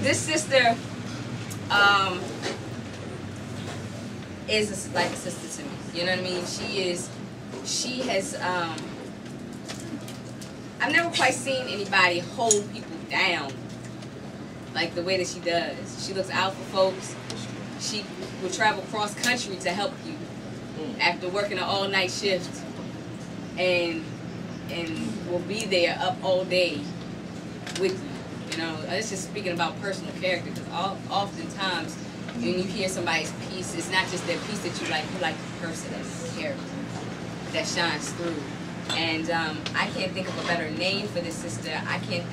this sister is like a sister to me. You know what I mean? She has, I've never quite seen anybody hold people down like the way that she does. She looks out for folks. She will travel cross country to help you after working an all-night shift, and will be there up all day with you. You know, it's just speaking about personal character, because oftentimes when you hear somebody's piece, it's not just their piece that you like the person, that's the character that shines through. And I can't think of a better name for this sister. I think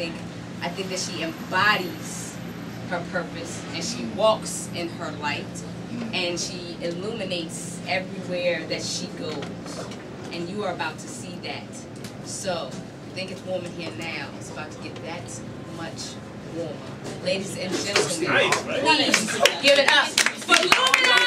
that she embodies her purpose, and she walks in her light, and she illuminates everywhere that she goes. And you are about to see that. So I think it's warm in here now. It's about to get that much warmer. Ladies and gentlemen, please give it up for Lumina!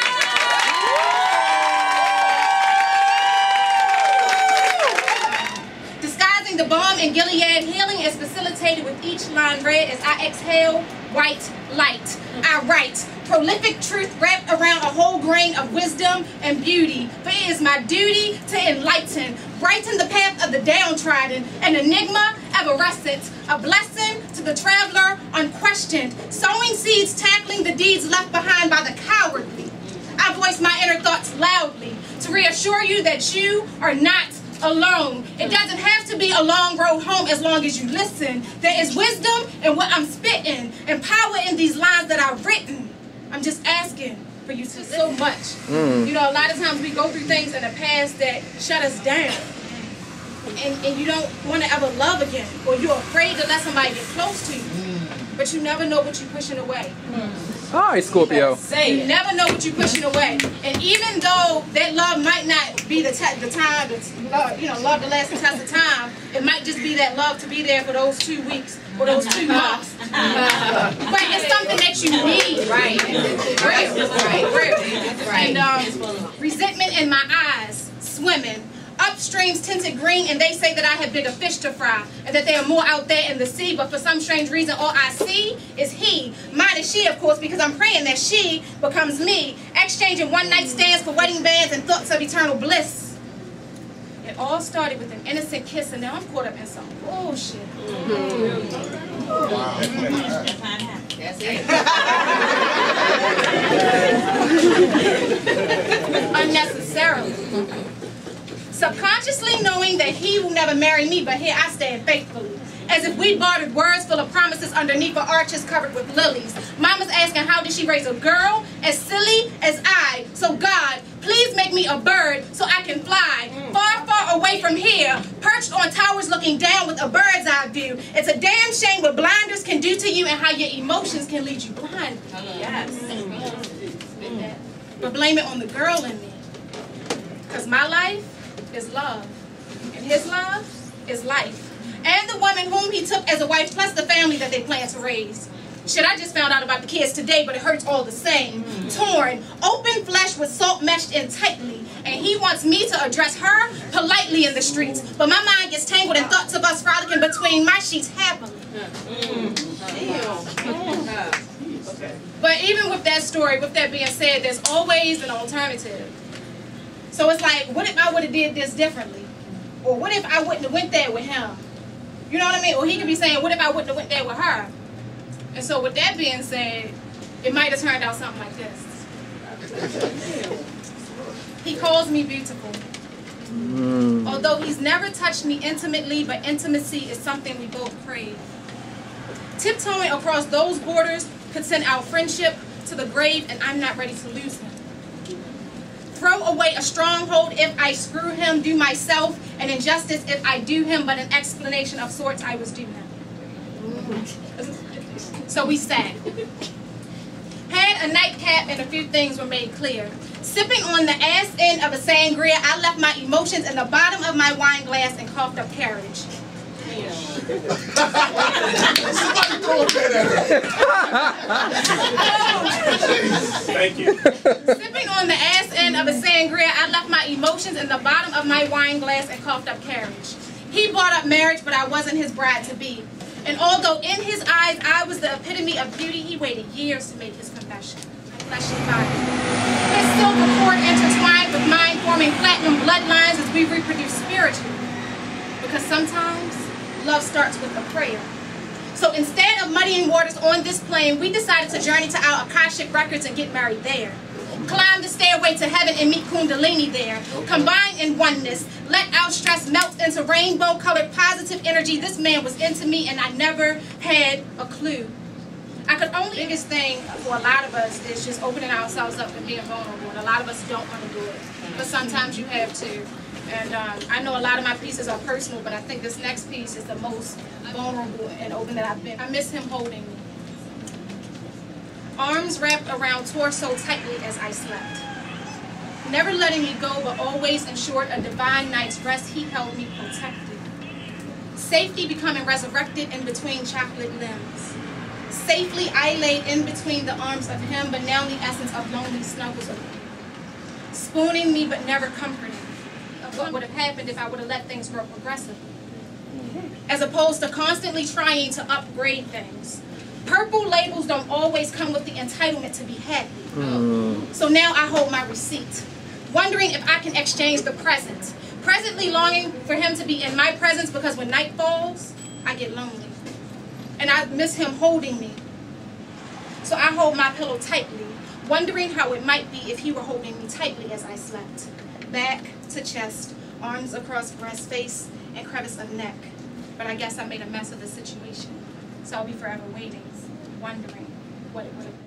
The balm in Gilead, healing is facilitated with each line read as I exhale white light. I write prolific truth wrapped around a whole grain of wisdom and beauty. For it is my duty to enlighten, brighten the path of the downtrodden, an enigma evanescent, a blessing to the traveler unquestioned, sowing seeds, tackling the deeds left behind by the cowardly. I voice my inner thoughts loudly to reassure you that you are not alone. It doesn't have to be a long road home as long as you listen. There is wisdom in what I'm spitting and power in these lines that I've written. I'm just asking for you to so much. You know, a lot of times we go through things in the past that shut us down. And you don't want to ever love again, or you're afraid to let somebody get close to you. But you never know what you're pushing away. Hi, Scorpio. You never know what you're pushing away. And even though that love might not be the time, love to last the test of time, it might just be that love to be there for those 2 weeks or those 2 months. But it's something that you need, right? Real. And resentment in my eyes, swimming. Upstreams tinted green, and they say that I have bigger fish to fry, and that there are more out there in the sea, but for some strange reason all I see is he. Mine is she, of course, because I'm praying that she becomes me, exchanging one-night stands for wedding bands and thoughts of eternal bliss. It all started with an innocent kiss, and now I'm caught up in some bullshit. Wow. That's it. Unnecessarily. Subconsciously knowing that he will never marry me, but here I stand faithfully. As if we bartered words full of promises underneath the arches covered with lilies. Mama's asking how did she raise a girl as silly as I? So God, please make me a bird so I can fly far, far away from here, perched on towers looking down with a bird's eye view. It's a damn shame what blinders can do to you and how your emotions can lead you blind. Yes. But blame it on the girl in me. Because my life is love, and his love is life, and the woman whom he took as a wife, plus the family that they plan to raise. Shit, I just found out about the kids today, but it hurts all the same. Torn, open flesh with salt meshed in tightly, and he wants me to address her politely in the streets, but my mind gets tangled in thoughts of us frolicking between my sheets happily. But even with that story, with that being said, there's always an alternative. So it's like, what if I would have did this differently? Or what if I wouldn't have went there with him? You know what I mean? Or he could be saying, what if I wouldn't have went there with her? And so with that being said, it might have turned out something like this. He calls me beautiful. Although he's never touched me intimately, but intimacy is something we both crave. Tiptoeing across those borders could send our friendship to the grave, and I'm not ready to lose him. Throw away a stronghold if I screw him, do myself an injustice if I do him, but an explanation of sorts I was due him. So we sat. Had a nightcap and a few things were made clear. Sipping on the ass end of a sangria, I left my emotions in the bottom of my wine glass and coughed up carriage. Thank you. Sipping on the ass end of a sangria, I left my emotions in the bottom of my wine glass and coughed up carriage. He brought up marriage, but I wasn't his bride to be. And although in his eyes I was the epitome of beauty, he waited years to make his confession. My fleshy body. His silver cord intertwined with mine, forming platinum bloodlines as we reproduce spiritually. Because sometimes love starts with a prayer. So instead of muddying waters on this plane, we decided to journey to our Akashic records and get married there. Climb the stairway to heaven and meet Kundalini there. Combine in oneness. Let our stress melt into rainbow-colored positive energy. This man was into me and I never had a clue. I could only, the biggest thing for a lot of us is just opening ourselves up and being vulnerable. And a lot of us don't want to do it. But sometimes you have to. And I know a lot of my pieces are personal, but I think this next piece is the most vulnerable and open that I've been. I miss him holding me. Arms wrapped around torso tightly as I slept. Never letting me go, but always ensured a divine night's rest. He held me protected. Safety becoming resurrected in between chocolate limbs. Safely I laid in between the arms of him, but now the essence of lonely snuggles of me. Spooning me, but never comforting. Of what would have happened if I would have let things grow progressively. As opposed to constantly trying to upgrade things. Purple labels don't always come with the entitlement to be happy. So now I hold my receipt, wondering if I can exchange the present. Presently longing for him to be in my presence because when night falls, I get lonely. And I miss him holding me. So I hold my pillow tightly, wondering how it might be if he were holding me tightly as I slept. Back to chest, arms across breast, face, and crevice of neck. But I guess I made a mess of the situation. So I'll be forever waiting, wondering what it would have been.